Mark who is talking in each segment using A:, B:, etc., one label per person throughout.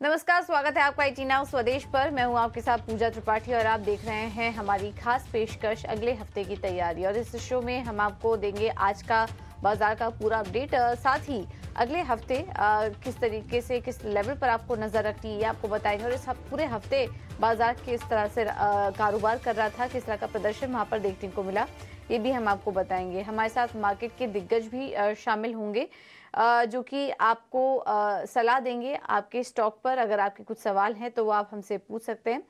A: नमस्कार, स्वागत है आपका IT नाउ स्वदेश पर। मैं हूं आपके साथ पूजा त्रिपाठी और आप देख रहे हैं हमारी खास पेशकश अगले हफ्ते की तैयारी। और इस शो में हम आपको देंगे आज का बाजार का पूरा अपडेट, साथ ही अगले हफ्ते किस तरीके से किस लेवल पर आपको नजर रखनी है आपको बताएंगे। और इस पूरे हफ्ते बाजार किस तरह से कारोबार कर रहा था, किस तरह का प्रदर्शन वहां पर देखने को मिला, ये भी हम आपको बताएंगे। हमारे साथ मार्केट के दिग्गज भी शामिल होंगे जो कि आपको सलाह देंगे आपके स्टॉक पर। अगर आपके कुछ सवाल हैं तो वो आप हमसे पूछ सकते हैं।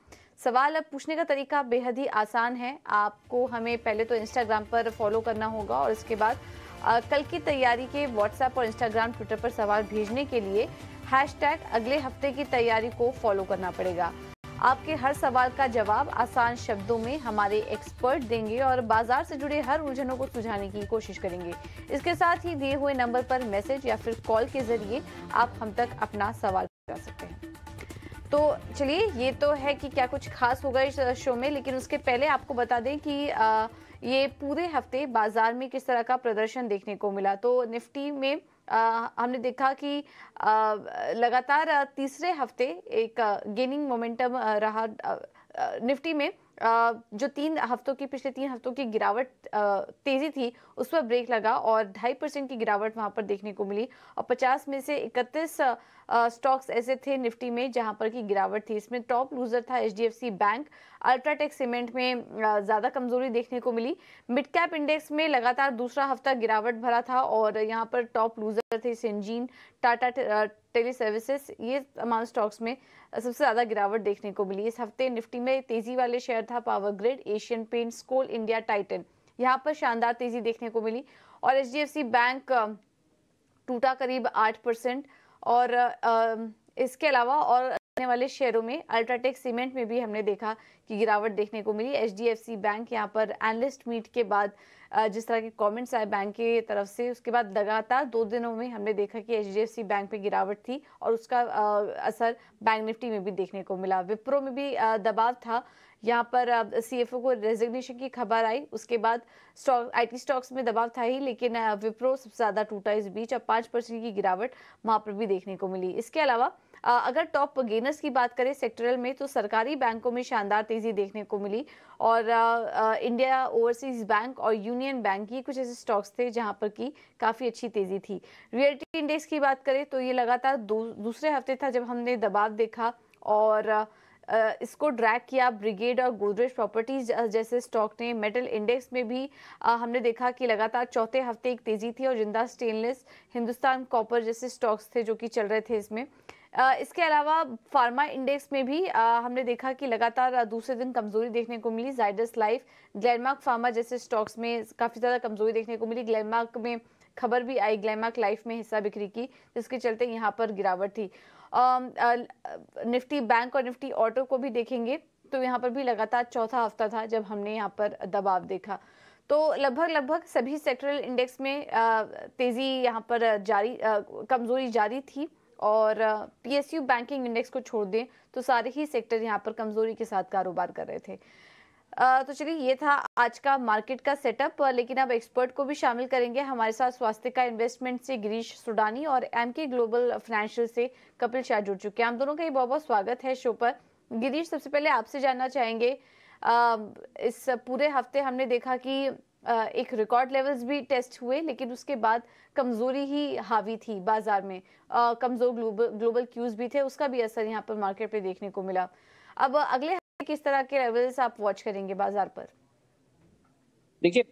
A: सवाल अब पूछने का तरीका बेहद ही आसान है। आपको हमें पहले तो इंस्टाग्राम पर फॉलो करना होगा और इसके बाद कल की तैयारी के व्हाट्सएप और इंस्टाग्राम ट्विटर पर सवाल भेजने के लिए हैशटैग अगले हफ्ते की तैयारी को फॉलो करना पड़ेगा। आपके हर सवाल का जवाब आसान शब्दों में हमारे एक्सपर्ट देंगे और बाजार से जुड़े हर उलझनों को सुलझाने की कोशिश करेंगे। इसके साथ ही दिए हुए नंबर पर मैसेज या फिर कॉल के जरिए आप हम तक अपना सवाल पहुंचा सकते हैं। तो चलिए, ये तो है कि क्या कुछ खास होगा इस शो में, लेकिन उसके पहले आपको बता दें कि ये पूरे हफ्ते बाजार में किस तरह का प्रदर्शन देखने को मिला। तो निफ्टी में हमने देखा कि लगातार तीसरे हफ्ते एक गेनिंग मोमेंटम रहा। निफ्टी में जो पिछले 3 हफ्तों की गिरावट तेजी थी, उस पर ब्रेक लगा और 2.5% की गिरावट वहां पर देखने को मिली। और 50 में से 31 स्टॉक्स ऐसे थे निफ्टी में जहां पर की गिरावट थी। इसमें टॉप लूजर था HDFC बैंक। अल्ट्राटेक सीमेंट में ज्यादा कमजोरी देखने को मिली। मिड कैप इंडेक्स में लगातार दूसरा हफ्ता गिरावट भरा था और यहाँ पर टॉप लूजर थे सिंजीन, टाटा टेली सर्विसेज। ये तमाम स्टॉक्स में सबसे ज्यादा गिरावट देखने को मिली। इस हफ्ते निफ्टी में तेजी वाले शेयर था पावर ग्रिड, एशियन पेंट्स, कोल इंडिया, टाइटन। यहाँ पर शानदार तेजी देखने को मिली और HDFC बैंक टूटा करीब 8%। और इसके अलावा और आने वाले शेयरों में अल्ट्राटेक सीमेंट में भी हमने देखा कि गिरावट देखने को मिली। HDFC बैंक यहाँ पर एनालिस्ट मीट के बाद जिस तरह के कमेंट्स आए बैंक की तरफ से, उसके बाद लगातार 2 दिनों में हमने देखा कि HDFC बैंक पे गिरावट थी और उसका असर बैंक निफ्टी में भी देखने को मिला। विप्रो में भी दबाव था। यहाँ पर CFO को रेजिग्नेशन की खबर आई, उसके बाद IT स्टॉक्स में दबाव था ही, लेकिन विप्रो सबसे ज्यादा टूटा इस बीच। अब 5% की गिरावट वहां पर भी देखने को मिली। इसके अलावा अगर टॉप गेनर्स की बात करें सेक्टरल में, तो सरकारी बैंकों में शानदार तेजी देखने को मिली और इंडिया ओवरसीज बैंक और यूनियन बैंक, ये कुछ ऐसे स्टॉक्स थे जहां पर की काफी अच्छी तेजी थी। रियलिटी इंडेक्स की बात करें तो ये लगातार दूसरे हफ्ते था जब हमने दबाव देखा और इसको ड्रैग किया ब्रिगेड और गोदरेज प्रॉपर्टीज जैसे स्टॉक ने। मेटल इंडेक्स में भी हमने देखा कि लगातार चौथे हफ्ते एक तेजी थी और जिंदा स्टेनलेस, हिंदुस्तान कॉपर जैसे स्टॉक्स थे जो कि चल रहे थे इसमें। इसके अलावा फार्मा इंडेक्स में भी हमने देखा कि लगातार दूसरे दिन कमजोरी देखने को मिली। जाइडस लाइफ, ग्लेनमार्क फार्मा जैसे स्टॉक्स में काफी ज्यादा कमजोरी देखने को मिली। ग्लेनमार्क में खबर भी आई ग्लेनमार्क लाइफ में हिस्सा बिक्री की, जिसके चलते यहाँ पर गिरावट थी। निफ्टी बैंक और निफ्टी ऑटो को भी देखेंगे तो यहाँ पर भी लगातार चौथा हफ्ता था जब हमने यहाँ पर दबाव देखा। तो लगभग सभी सेक्टरल इंडेक्स में तेजी यहाँ पर कमजोरी जारी थी और PSU बैंकिंग इंडेक्स को छोड़ दें तो सारे ही सेक्टर यहाँ पर कमजोरी के साथ कारोबार कर रहे थे। तो चलिए, ये था आज का मार्केट का सेटअप। लेकिन अब एक्सपर्ट को भी शामिल करेंगे हमारे साथ। स्वास्थ्य का इन्वेस्टमेंट से गिरीश सुडानी और MK ग्लोबल फाइनेंशियल से कपिल शाह जुड़ चुके हैं। हम दोनों का ही बहुत बहुत स्वागत है शो पर। गिरीश, सबसे पहले आपसे जानना चाहेंगे, इस पूरे हफ्ते हमने देखा कि एक रिकॉर्ड लेवल्स भी टेस्ट हुए, लेकिन उसके बाद कमजोरी ही हावी थी बाजार में। कमजोर ग्लोबल क्यूज भी थे, उसका भी असर यहाँ पर मार्केट पे देखने को मिला। अब अगले हफ्ते किस तरह के लेवल्स आप वॉच करेंगे बाजार पर?
B: देखिए,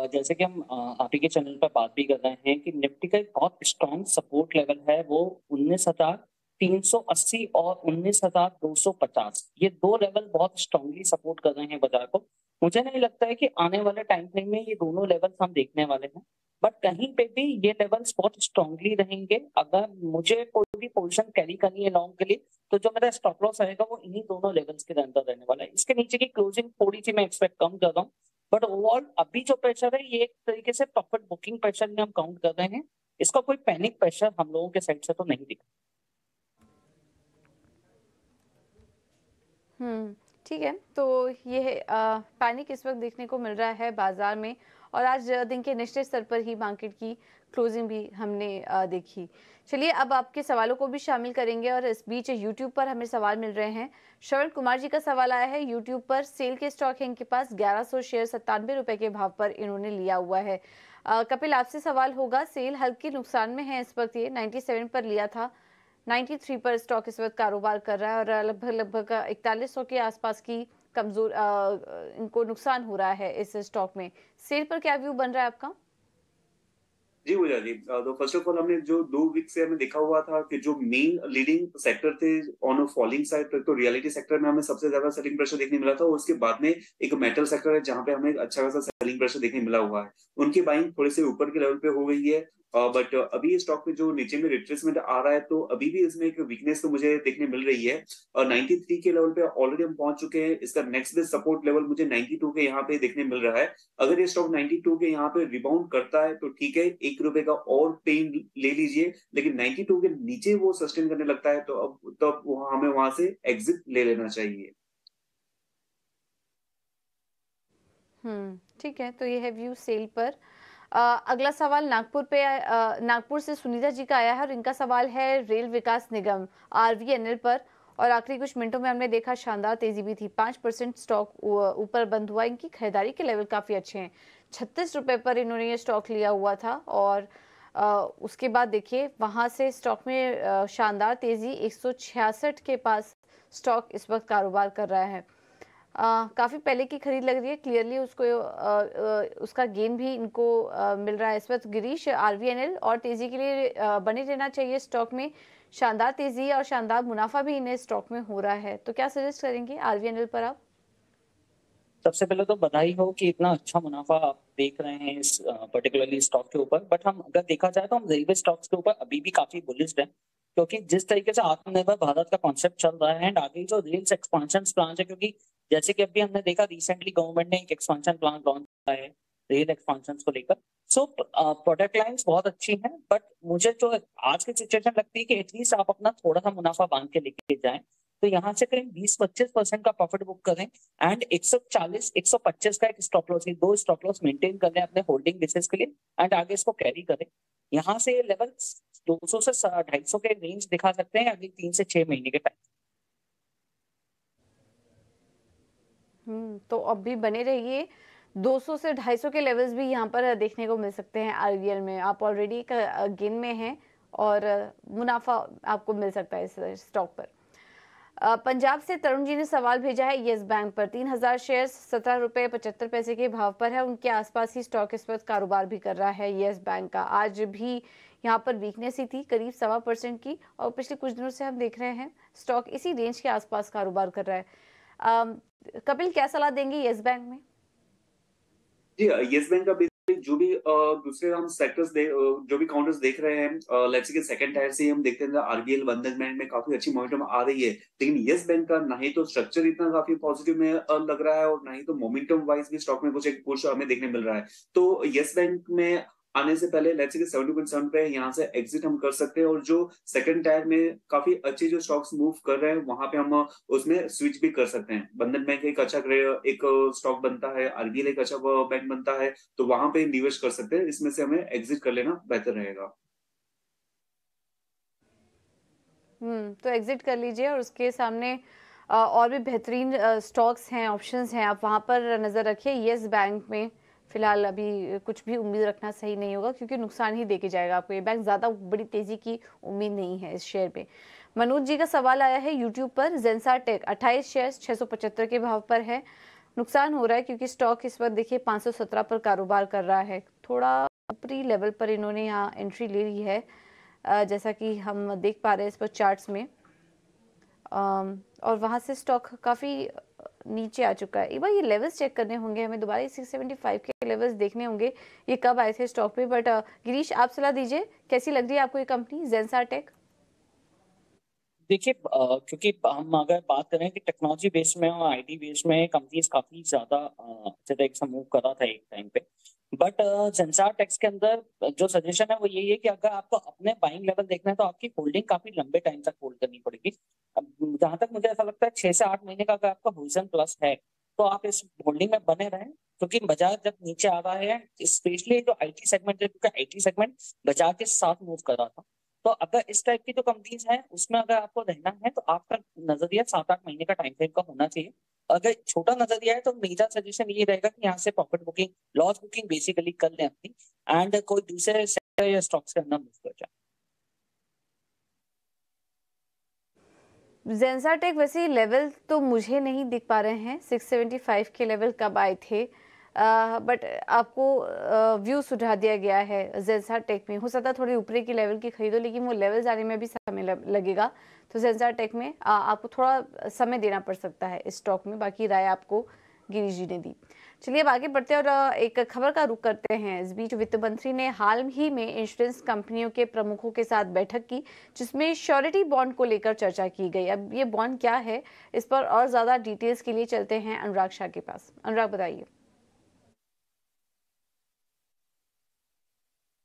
B: जैसे कि हम आप ही के चैनल पर बात भी कर रहे हैं कि निफ्टी का एक बहुत स्ट्रॉन्ग सपोर्ट लेवल है, वो 19,380 और 19,250, ये दो लेवल बहुत स्ट्रांगली सपोर्ट कर रहे हैं बाजार को। मुझे नहीं लगता है कि आने वाले टाइम फ्रेम में ये दोनों लेवल्स हम देखने वाले हैं, बट कहीं पे भी ये लेवल्स बहुत स्ट्रांगली रहेंगे। अगर मुझे कोई भी पोजीशन कैरी करनी है लॉन्ग के लिए, तो जो मेरा स्टॉप लॉस आएगा वो इन्हीं दोनों लेवल्स के अंदर रहने वाला है। इसके नीचे की क्लोजिंग थोड़ी सी मैं एक्सपेक्ट कम कर रहा हूँ, बट ओवरऑल अभी जो प्रेशर है ये एक तरीके से प्रॉफिट बुकिंग प्रेशर में हम काउंट कर रहे हैं। इसका कोई पैनिक प्रेशर हम लोगों के साइड से तो नहीं दिखा।
A: ठीक है। तो ये पैनिक इस वक्त देखने को मिल रहा है बाजार में और आज दिन के निचले स्तर पर ही मार्केट की क्लोजिंग भी हमने देखी। चलिए अब आपके सवालों को भी शामिल करेंगे और इस बीच यूट्यूब पर हमें सवाल मिल रहे हैं। श्रवण कुमार जी का सवाल आया है यूट्यूब पर, सेल के स्टॉक है इनके पास, 1100 शेयर 97 रुपए के भाव पर इन्होंने लिया हुआ है। कपिल आपसे सवाल होगा, सेल हल्के नुकसान में है इस वक्त, ये 97 पर लिया था, 93 पर स्टॉक इस वक्त कारोबार कर रहा है और लगभग 4100 के आसपास की कमजोर इनको नुकसान हो रहा है इस स्टॉक में। सेल पर क्या व्यू बन रहा है आपका?
C: जी पूजा जी, तो फर्स्ट ऑफ ऑल हमने जो 2 वीक से हमें देखा हुआ था कि जो मेन लीडिंग सेक्टर थे ऑन अ फॉलिंग साइड, तो रियलिटी सेक्टर में हमें सबसे ज्यादा सेलिंग प्रेशर देखने मिला था और उसके बाद में एक मेटल सेक्टर है जहां पे हमें एक अच्छा खासा सेलिंग प्रेशर देखने मिला हुआ है। उनकी बाइंग थोड़े से ऊपर के लेवल पे हो गई है, बट अभी ये स्टॉक में जो नीचे में रिट्रेसमेंट आ रहा है तो अभी भी इसमें एक वीकनेस तो मुझे देखने मिल रही है। और 93 के लेवल पे ऑलरेडी हम पहुंच चुके हैं। इसका नेक्स्ट बेस्ट सपोर्ट लेवल मुझे 92 के यहाँ पे देखने मिल रहा है। अगर ये स्टॉक 92 के यहाँ पे रिबाउंड करता है तो ठीक है, ₹1 का और पेन ले लीजिए, लेकिन 92 के नीचे वो सस्टेन करने लगता है तो अब हमें वहां से एग्जिट ले लेना चाहिए।
A: ठीक है, तो ये है व्यू सेल पर। अगला सवाल नागपुर से सुनीता जी का आया है और इनका सवाल है रेल विकास निगम RVNL पर। और आखिरी कुछ मिनटों में हमने देखा शानदार तेजी भी थी, 5% स्टॉक ऊपर बंद हुआ। इनकी खरीदारी के लेवल काफी अच्छे हैं, 36 रुपए पर इन्होंने ये स्टॉक लिया हुआ था और उसके बाद देखिए वहां से स्टॉक में शानदार तेजी, 166 के पास स्टॉक इस वक्त कारोबार कर रहा है। काफी पहले की खरीद लग रही है, क्लियरली उसको उसका गेन भी इनको मिल रहा है इस वक्त। गिरीश, RVNL और तेजी के लिए बने रहना चाहिए स्टॉक में, शानदार तेजी और शानदार मुनाफा भी इन्हें स्टॉक में हो रहा है, तो क्या सजेस्ट करेंगे RVNL पर आप?
B: सबसे पहले तो बधाई हो कि इतना अच्छा मुनाफा आप देख रहे हैं इस पर्टिकुलरली स्टॉक के ऊपर। बट हम अगर देखा जाए तो हम रेलवे स्टॉक्स के ऊपर अभी भी काफी बुलिश हैं, क्योंकि जिस तरीके से आत्मनिर्भर भारत का कॉन्सेप्ट चल रहा है एंड आगे जो रेल्स एक्सपांशन प्लान है, क्योंकि जैसे कि अभी हमने देखा रिसेंटली गवर्नमेंट ने एक एक्सपांशन प्लान लॉन्च किया है रेल एक्सपांशन को लेकर। सो प्रोडक्ट लाइंस बहुत अच्छी हैं, बट मुझे जो आज की सिचुएशन लगती है कि एटलीस्ट आप अपना थोड़ा सा मुनाफा बांध के लेके जाएं, तो यहाँ से करीब 20-25% का प्रॉफिट बुक करें एंड 140-125 का एक stop loss, 2 stop loss maintain कर लें अपने होल्डिंग बेसिस के लिए एंड आगे इसको कैरी करें। यहाँ से लेवल 200 से 250 के रेंज दिखा सकते हैं अगले 3 से 6 महीने के टाइम।
A: तो अब भी बने रहिए, 200 से 250 के लेवल्स भी यहाँ पर देखने को मिल सकते हैं RVNL में। आप ऑलरेडी गेन में हैं और मुनाफा आपको मिल सकता है इस स्टॉक पर। पंजाब से तरुण जी ने सवाल भेजा है येस बैंक पर, 3000 शेयर 17 रुपए 75 पैसे के भाव पर है, उनके आसपास ही स्टॉक इस वक्त कारोबार भी कर रहा है येस बैंक का। आज भी यहाँ पर वीकनेस ही थी, करीब 1.25% की, और पिछले कुछ दिनों से हम देख रहे हैं स्टॉक इसी रेंज के आसपास कारोबार कर रहा है। कपिल, क्या सलाह देंगे येस बैंक में?
C: जी, येस बैंक का बेसिकली जो भी दूसरे हम सेक्टर्स जो भी काउंटर्स देख रहे हैं, लेट्स से कि सेकंड टायर से हम देखते हैं RBL बंधन बैंक में काफी अच्छी मोमेंटम आ रही है, लेकिन येस बैंक का ना ही तो स्ट्रक्चर इतना काफी पॉजिटिव में लग रहा है और ना ही तो मोमेंटम वाइज भी स्टॉक में कुछ एक पुश हमें देखने मिल रहा है। तो येस बैंक में आने से पहले लेट्स से कि 70.7 पे यहाँ से एग्जिट हम कर सकते हैं और जो सेकंड टायर में काफी अच्छे जो स्टॉक्स मूव कर रहे हैं वहां पे हम उसमें स्विच भी कर सकते हैं। बंधन बैंक एक अच्छा एक स्टॉक बनता है, RBL एक अच्छा बैंक बनता है, तो वहां पे निवेश कर सकते हैं। इसमें से हमें एग्जिट कर लेना बेहतर रहेगा।
A: तो एग्जिट कर लीजिए और उसके सामने और भी बेहतरीन स्टॉक्स हैं, ऑप्शंस हैं, आप वहां पर नजर रखिए। येस बैंक में फिलहाल अभी कुछ भी उम्मीद रखना सही नहीं होगा, क्योंकि नुकसान ही देके जाएगा आपको ये बैंक, ज्यादा बड़ी तेजी की उम्मीद नहीं है इस शेयर पे। मनोज जी का सवाल आया है यूट्यूब पर, जेंसार टेक 28 शेयर 675 के भाव पर है, नुकसान हो रहा है क्योंकि स्टॉक इस वक्त देखिए 517 पर कारोबार कर रहा है। थोड़ा ऊपरी लेवल पर इन्होंने यहाँ एंट्री ले ली है, जैसा कि हम देख पा रहे हैं इस पर चार्ट्स में, और वहां से स्टॉक काफी नीचे आ चुका है। एक बार ये लेवल्स चेक करने होंगे हमें दोबारा, 675 के लेवल्स देखने होंगे, ये कब आए थे स्टॉक पे। बट गिरीश, आप सलाह दीजिए, कैसी लग रही है आपको ये कंपनी जेंसार टेक?
B: देखिए, क्योंकि हम अगर बात करें कि टेक्नोलॉजी बेस में और IT बेस में कंपनीज काफी ज्यादा एक मूव कर रहा था एक टाइम पे, बट जेंसार टेक्स के अंदर जो सजेशन है वो यही है कि अगर आपको अपने बाइंग लेवल देखना है तो आपकी होल्डिंग काफी लंबे टाइम तक होल्ड करनी पड़ेगी। अब जहां तक मुझे ऐसा लगता है 6 से 8 महीने का अगर आपका होरिजन प्लस है तो आप इस होल्डिंग में बने रहें, क्योंकि बाजार जब नीचे आ रहा है, स्पेशली जो आईटी सेगमेंट है, क्योंकि आईटी सेगमेंट बाजार के साथ मूव कर रहा था, तो अगर इस टाइप की जो कंपनीज हैं उसमें अगर आपको रहना है तो आपका नजरिया 7-8 महीने का टाइम फ्रेम का होना चाहिए। अगर छोटा नजरिया है तो मेरा सजेशन ये रहेगा कि यहाँ से profit booking, loss booking basically कर लें अपनी, एंड कोई दूसरे सेक्टर या स्टॉक्स के अंदर मूव कर जाए।
A: जेंसाटेक वैसे लेवल तो मुझे नहीं दिख पा रहे हैं, 675 के लेवल कब आए थे, बट आपको व्यू सुझा दिया गया है जेंसाटेक में। हो सकता है थोड़ी ऊपरी की लेवल की खरीदो, लेकिन वो लेवल जाने में भी समय लगेगा, तो जेंसाटेक में आपको थोड़ा समय देना पड़ सकता है इस स्टॉक में। बाकी राय आपको गिरीश जी ने दी। चलिए अब आगे बढ़ते हैं और एक खबर का रुख करते हैं। इस बीच वित्त मंत्री ने हाल ही में इंश्योरेंस कंपनियों के प्रमुखों के साथ बैठक की, जिसमें श्योरिटी बॉन्ड को लेकर चर्चा की गई। अब ये बॉन्ड क्या है, इस पर और ज्यादा डिटेल्स के लिए चलते हैं अनुराग शाह के पास। अनुराग बताइए।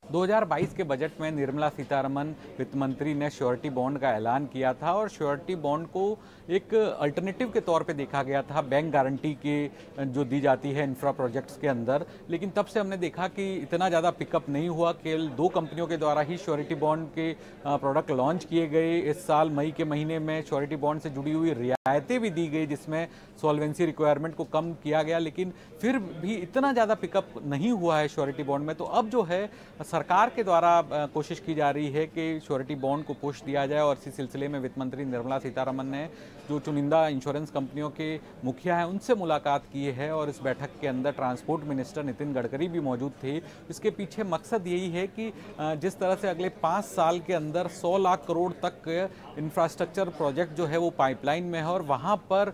D: 2022 के बजट में निर्मला सीतारमण वित्त मंत्री ने श्योरिटी बॉन्ड का ऐलान किया था और श्योरिटी बॉन्ड को एक अल्टरनेटिव के तौर पे देखा गया था बैंक गारंटी के जो दी जाती है इंफ्रा प्रोजेक्ट्स के अंदर। लेकिन तब से हमने देखा कि इतना ज़्यादा पिकअप नहीं हुआ। केवल 2 कंपनियों के द्वारा ही श्योरिटी बॉन्ड के प्रोडक्ट लॉन्च किए गए। इस साल मई के महीने में श्योरिटी बॉन्ड से जुड़ी हुई रियायतें भी दी गई, जिसमें सॉल्वेंसी रिक्वायरमेंट को कम किया गया, लेकिन फिर भी इतना ज़्यादा पिकअप नहीं हुआ है श्योरिटी बॉन्ड में। तो अब जो है सरकार के द्वारा कोशिश की जा रही है कि श्योरिटी बॉन्ड को पुश दिया जाए, और इसी सिलसिले में वित्त मंत्री निर्मला सीतारमण ने जो चुनिंदा इंश्योरेंस कंपनियों के मुखिया हैं उनसे मुलाकात की है, और इस बैठक के अंदर ट्रांसपोर्ट मिनिस्टर नितिन गडकरी भी मौजूद थे। इसके पीछे मकसद यही है कि जिस तरह से अगले 5 साल के अंदर 100 लाख करोड़ तक इंफ्रास्ट्रक्चर प्रोजेक्ट जो है वो पाइपलाइन में है, और वहाँ पर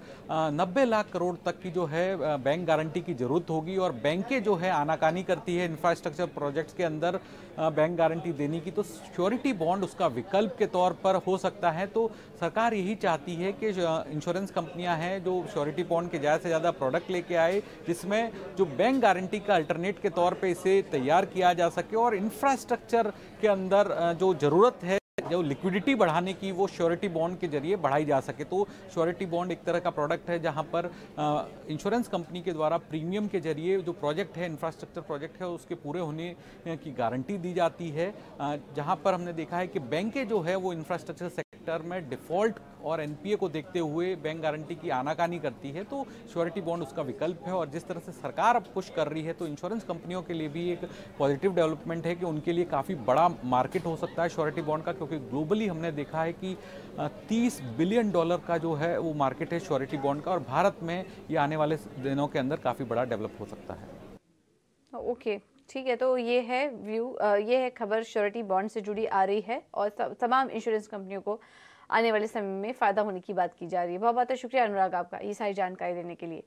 D: 90 लाख करोड़ तक की जो है बैंक गारंटी की जरूरत होगी, और बैंकें जो है आनाकानी करती है इंफ्रास्ट्रक्चर प्रोजेक्ट्स के अंदर बैंक गारंटी देने की, तो श्योरिटी बॉन्ड उसका विकल्प के तौर पर हो सकता है। तो सरकार यही चाहती है कि इंश्योरेंस कंपनियां हैं जो श्योरिटी बॉन्ड के ज़्यादा से ज़्यादा प्रोडक्ट लेके आए, जिसमें जो बैंक गारंटी का अल्टरनेट के तौर पे इसे तैयार किया जा सके, और इंफ्रास्ट्रक्चर के अंदर जो ज़रूरत है, जो लिक्विडिटी बढ़ाने की, वो श्योरिटी बॉन्ड के जरिए बढ़ाई जा सके। तो श्योरिटी बॉन्ड एक तरह का प्रोडक्ट है जहां पर इंश्योरेंस कंपनी के द्वारा प्रीमियम के जरिए जो प्रोजेक्ट है, इंफ्रास्ट्रक्चर प्रोजेक्ट है, उसके पूरे होने की गारंटी दी जाती है। जहां पर हमने देखा है कि बैंकें जो है वो इंफ्रास्ट्रक्चर सेक्टर में डिफॉल्ट और एनपीए को देखते हुए बैंक गारंटी की आनाकानी करती है, तो श्योरिटी बॉन्ड उसका विकल्प है। और जिस तरह से सरकार अब पुश कर रही है, तो इंश्योरेंस कंपनियों के लिए भी एक पॉजिटिव डेवलपमेंट है कि उनके लिए काफ़ी बड़ा मार्केट हो सकता है श्योरिटी बॉन्ड का, क्योंकि ग्लोबली हमने देखा है कि $30 बिलियन का जो है वो मार्केट है श्योरिटी बॉन्ड का, और भारत में ये आने वाले दिनों के अंदर काफ़ी बड़ा डेवलप हो सकता है।
A: ओके, ठीक है। तो ये है व्यू, ये है खबर श्योरिटी बॉन्ड से जुड़ी आ रही है, और तमाम इंश्योरेंस कंपनियों को आने वाले समय में फ़ायदा होने की बात की जा रही है। बहुत बहुत शुक्रिया अनुराग आपका ये सारी जानकारी देने के लिए।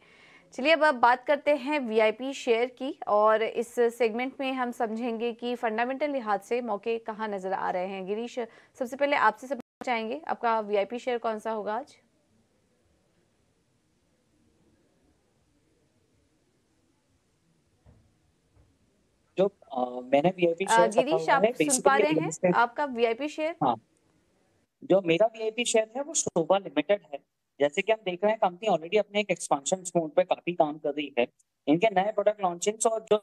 A: चलिए अब बात करते हैं वीआईपी शेयर की, और इस सेगमेंट में हम समझेंगे कि फंडामेंटल लिहाज से मौके कहाँ नजर आ रहे हैं। गिरीश, सबसे पहले आपसे समझना चाहेंगे आपका वीआईपी शेयर कौन सा होगा आज?
B: जो मैंने वीआईपी शेयर
A: गिरीश, आप सुन पा रहे हैं आपका वीआईपी शेयर?
B: हाँ, जो मेरा वीआईपी शेयर है वो शोभा लिमिटेड है। जैसे कि हम देख रहे हैं कंपनी ऑलरेडी अपने एक एक्सपेंशन मोड पे काफी काम कर रही है। इनके नए प्रोडक्ट लॉन्चिंग्स और जो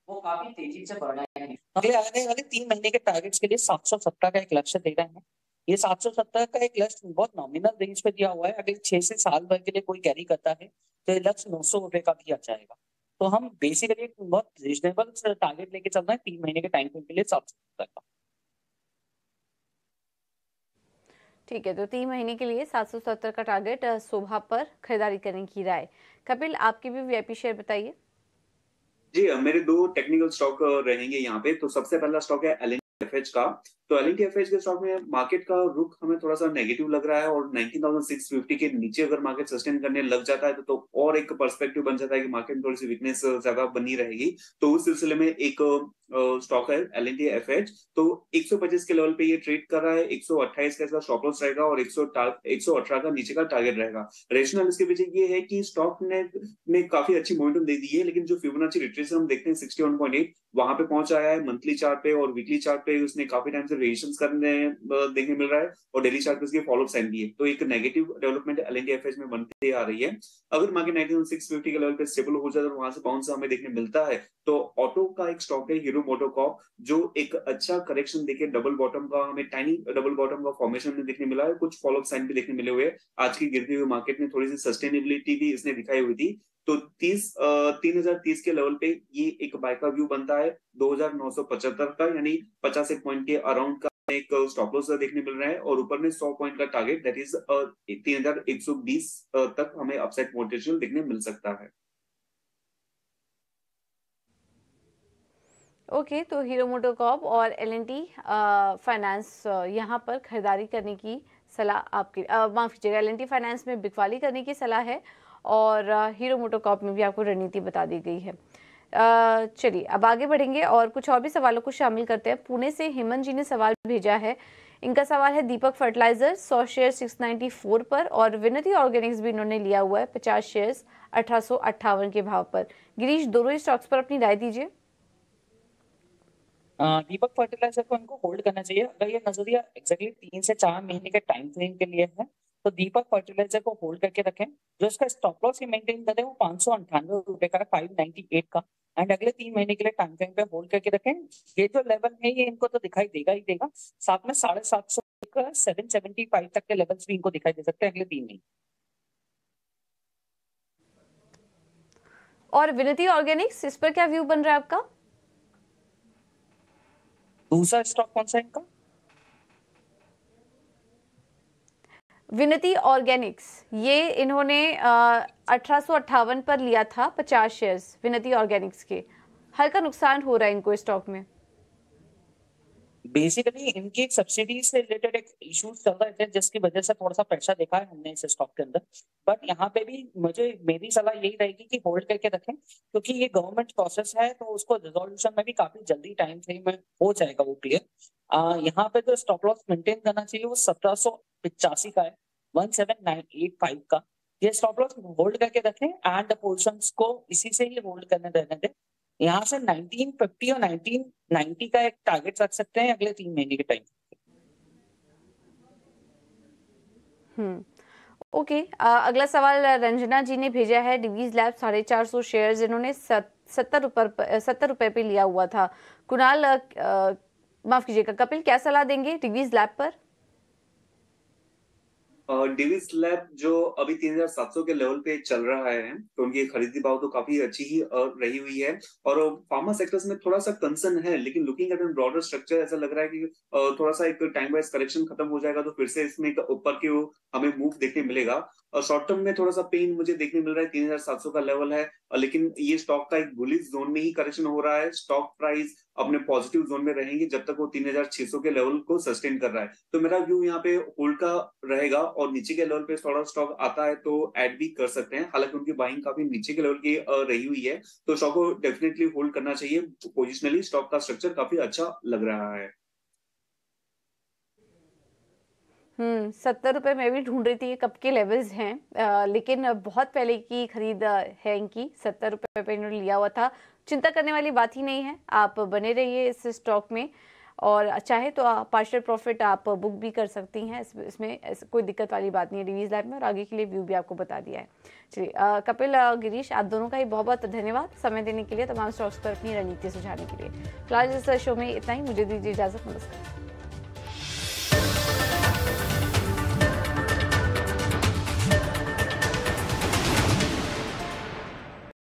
B: वो काफी तेजी से बढ़ रहे हैं। अगले आने वाले 3 महीने के टारगेट्स के लिए 770 का एक लक्ष्य दे रहे हैं। ये 770 का एक लक्ष्य बहुत नॉमिनल रेंज पे दिया हुआ है। अगले 6 से साल भर के लिए कोई कैरी करता है तो ये लक्ष्य 900 रुपए का भी आ जाएगा। तो हम बेसिकली एक बहुत रीजनेबल टारगेट लेके चल रहे हैं 3 महीने के टाइम फ्रेम के लिए 770 का।
A: ठीक है, तो 3 महीने के लिए 770 का टारगेट शोभा पर खरीदारी करने की राय। कपिल, आपके भी वीआईपी शेयर बताइए।
C: जी, मेरे 2 टेक्निकल स्टॉक रहेंगे यहाँ पे। तो सबसे पहला स्टॉक है एलएनटीएफएच का। तो एलएनटीएफएच के स्टॉक में मार्केट का रुख हमें थोड़ा सा नेगेटिव लग रहा है, और 19,650 के नीचे अगर मार्केट सस्टेन करने लग जाता है तो और एक पर्सपेक्टिव बन जाता है कि मार्केट में थोड़ी सी वीकनेस ज्यादा बनी रहेगी। तो उस सिलसिले में एक स्टॉक है एलएनटीएफएच। तो 125 के लेवल पे ये ट्रेड कर रहा है। 128 का इसका स्टॉप लॉस रहेगा, और 118 का नीचे का टारगेट रहेगा। रेशनल इसके पीछे ये है कि स्टॉक ने काफी अच्छी मोमेंटम दे दी है, लेकिन जो फिबोनाची रिट्रेसमेंट हम देखते हैं 61.8 वहां पे पहुंच आया है। मंथली चार्ट पे और वीकली चार्ट पे उसने काफी टाइम से वेरिएशन करने देखने मिल रहा है और डेली चार्ट पे उसकी फॉलोअप साइन भी है, तो एक नेगेटिव डेवलपमेंट एल&टी एफएच में बनते आ रही है। अगर मार्केट 19,650 के लेवल पे स्टेबल हो जाए और वहां से बाउंस हमें देखने मिलता है तो ऑटो का एक स्टॉक है हीरो मोटोकॉर्प, जो एक अच्छा करेक्शन देके डबल बॉटम का हमें टाइनी डबल बॉटम का फॉर्मेशन में देखने मिला है, कुछ फॉलोअप साइन भी देखने मिले हुए हैं। आज की गिरती हुई मार्केट में थोड़ी सी सस्टेनेबिलिटी भी इसने दिखाई हुई थी, तो 3030 के लेवल पे ये एक बाय का व्यू बनता है। 2975 का यानी 50 एक पॉइंट के अराउंड का एक स्टॉप लॉस देखने मिल रहा है और ऊपर में 100 पॉइंट का टारगेट दैट इज 3120 तक हमें अपसाइड पोटेंशियल देखने मिल सकता है।
A: ओके, तो हीरो मोटोकॉर्प और एल&टी फाइनेंस यहाँ पर खरीदारी करने की सलाह आपकी, माफ कीजिएगा, एल&टी फाइनेंस में बिकवाली करने की सलाह है और हीरो मोटोकॉर्प में भी आपको रणनीति बता दी गई है। चलिए अब आगे बढ़ेंगे और कुछ और भी सवालों को शामिल करते हैं। पुणे से हेमंत जी ने सवाल भेजा है, इनका सवाल है दीपक फर्टिलाइजर 100 शेयर 694 पर और विनती ऑर्गेनिक्स भी इन्होंने लिया हुआ है 50 शेयर्स 1858 के भाव पर। गिरीश, दोनों ही स्टॉक्स पर अपनी राय दीजिए।
B: दीपक फर्टिलाइजर को इनको होल्ड करना चाहिए। अगर ये नजरिया एग्जैक्टली 3 से 4 महीने के टाइम फ्रेम के लिए है तो दीपक फर्टिलाइजर को होल्ड करके रखें। जो इसका स्टॉप लॉस ही मेंटेन करे वो 598 रुपए का है, 598 का, एंड अगले 3 महीने के लिए टाइम फ्रेम पे होल्ड करके रखें। ये जो लेवल है ये इनको तो दिखाई देगा ही देगा, साथ में 750 का 775 तक के लेवल्स भी इनको दिखाई दे सकते हैं अगले 3 महीने।
A: और विनती ऑर्गेनिक्स, इस पर क्या व्यू बन रहा है आपका?
B: दूसरा स्टॉक कौन सा है इनका?
A: विनती ऑर्गेनिक्स, ये इन्होंने 1858 पर लिया था 50 शेयर्स विनती ऑर्गेनिक्स के। हल्का नुकसान हो रहा है इनको स्टॉक में।
B: बेसिकली इनकी एक सब्सिडी से रिलेटेड एक इश्यूज चल रहे थे जिसकी वजह से थोड़ा सा प्रेशर देखा है हमने इस स्टॉक के अंदर, बट यहाँ पे भी मेरी सलाह यही रहेगी कि होल्ड करके रखें क्योंकि ये गवर्नमेंट प्रोसेस है तो उसको रिजोल्यूशन में भी काफी जल्दी टाइम फ्रेम में हो जाएगा वो क्लियर। यहाँ पे जो स्टॉप लॉस मेंटेन करना चाहिए वो 1785 का है, 17985 का। ये स्टॉप लॉस होल्ड करके रखें एंड पोर्शंस को इसी से ही होल्ड करने रहने दें। यहाँ से 1950 और 1990 का एक टारगेट रख सकते हैं अगले 3 महीने के टाइम।
A: ओके, अगला सवाल रंजना जी ने भेजा है। डिवीज लैब 450 शेयर्स इन्होंने 70 रुपए पे लिया हुआ था। कुणाल, माफ कीजिएगा कपिल, क्या सलाह देंगे डिवीज लैब पर?
C: डिविस लैब जो अभी 3700 के लेवल पे चल रहा है तो उनकी खरीदी भाव तो काफी अच्छी ही रही हुई है और फार्मा सेक्टर्स में थोड़ा सा कंसर्न है, लेकिन looking at an broader structure ऐसा लग रहा है कि थोड़ा सा एक टाइम वाइज करेक्शन खत्म हो जाएगा तो फिर से इसमें ऊपर की हमें मूव देखने मिलेगा। और शॉर्ट टर्म में थोड़ा सा पेन मुझे देखने मिल रहा है, 3700 का लेवल है लेकिन ये स्टॉक का एक बुलिश जोन में ही करेक्शन हो रहा है। स्टॉक प्राइस अपने पॉजिटिव जोन में रहेंगे जब तक वो 3600 के लेवल को सस्टेन कर रहा है। तो मेरा व्यू यहाँ पे होल्ड का रहेगा और नीचे के लेवल पे थोड़ा स्टॉक आता है तो ऐड भी कर सकते हैं। हालांकि उनकी बाइंग काफी नीचे के लेवल की रही हुई है तो स्टॉक को डेफिनेटली होल्ड करना चाहिए। पोजिशनली स्टॉक का स्ट्रक्चर काफी अच्छा लग रहा है।
A: 70 रुपए मैं भी ढूंढ रही थी ये कब के लेवल्स हैं, लेकिन बहुत पहले की खरीद है इनकी। 70 रुपए पे इन्होंने लिया हुआ था, चिंता करने वाली बात ही नहीं है। आप बने रहिए इस स्टॉक में और चाहे तो पार्शियल प्रॉफिट आप बुक भी कर सकती हैं, इसमें कोई दिक्कत वाली बात नहीं है डिवीज लैब में। और आगे के लिए व्यू भी आपको बता दिया है। चलिए कपिल, गिरीश, आप दोनों का ही बहुत बहुत धन्यवाद समय देने के लिए, तमाम स्टॉक्स पर अपनी रणनीति सुझाने के लिए। फिलहाल इस शो में इतना ही, मुझे दीजिए इजाजत, नमस्कार।